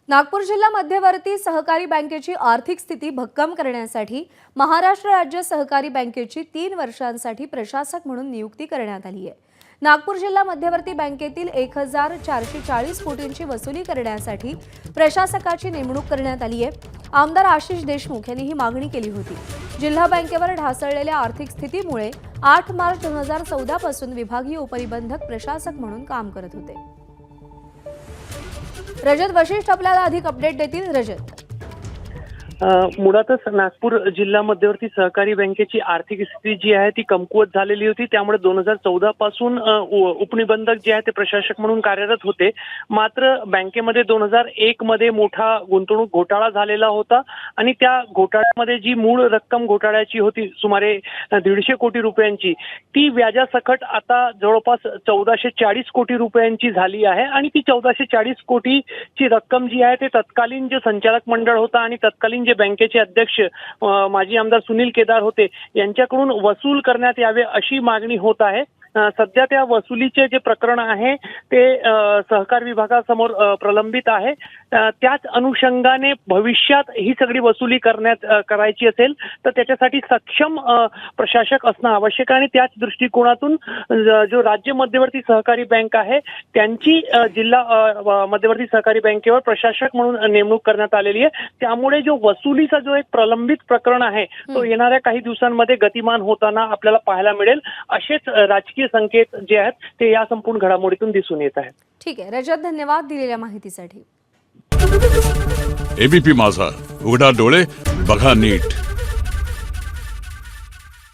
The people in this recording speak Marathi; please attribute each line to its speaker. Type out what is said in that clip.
Speaker 1: नागपूर जिल्हा मध्यवर्ती सहकारी बँकेची आर्थिक स्थिती भक्कम करण्यासाठी महाराष्ट्र राज्य सहकारी बँकेची 3 वर्षांसाठी प्रशासक म्हणून नियुक्ती करण्यात आली आहे। नागपूर जिल्हा मध्यवर्ती बँकेतील 1440 कोटींची वसुली करण्यासाठी प्रशासकाची नेमणूक करण्यात आली आहे। आमदार आशिष देशमुख यांनी ही मागणी केली होती। जिल्हा बँकेवर ढासळलेल्या आर्थिक स्थितीमुळे 8 मार्च 2014 पासून विभागीय उपनिबंधक प्रशासक म्हणून काम करत होते। रजत वशिष्ठ आपल्याला अधिक अपडेट देतील। रजत,
Speaker 2: मुळातच नागपूर जिल्हा मध्यवर्ती सहकारी बँकेची आर्थिक स्थिती जी आहे ती कमकुवत झालेली होती। त्यामुळे 2014 पासून उपनिबंधक जे आहे ते प्रशासक म्हणून कार्यरत होते। मात्र बँकेमध्ये 2001 मध्ये मोठा गुंतवणूक घोटाळा झालेला होता आणि त्या घोटाळ्यामध्ये जी मूळ रक्कम घोटाळ्याची होती सुमारे 150 कोटी रुपयांची, ती व्याजासकट आता जवळपास 1440 कोटी रुपयांची झाली आहे आणि ती 1440 कोटीची रक्कम जी आहे ते तत्कालीन जे संचालक मंडळ होता आणि तत्कालीन जे बँकेचे अध्यक्ष माजी आमदार सुनील केदार होते यांच्याकडून वसूल करण्यात यावे अशी मागणी होत आहे। सध्या त्या वसुलीचे जे प्रकरण आहे ते सहकार विभागासमोर प्रलंबित आहे। त्याच अनुषंगाने भविष्यात ही सगळी वसुली करायची असेल तर त्याच्यासाठी सक्षम प्रशासक असणं आवश्यक आहे आणि त्याच दृष्टिकोनातून जो राज्य मध्यवर्ती सहकारी बँक आहे त्यांची जिल्हा मध्यवर्ती सहकारी बँकेवर प्रशासक म्हणून नेमणूक करण्यात आलेली आहे। त्यामुळे जो वसुलीचा जो एक प्रलंबित प्रकरण आहे तो येणाऱ्या काही दिवसांमध्ये गतिमान होताना आपल्याला पाहायला मिळेल। असेच राजकीय संकेत जे आहेत ते या संपूर्ण घडामोडीतून दिसून येत आहेत।
Speaker 1: ठीक आहे रजत, धन्यवाद दिलेल्या माहितीसाठी।
Speaker 3: एबीपी माझा, उघडा डोळे बघा नीट।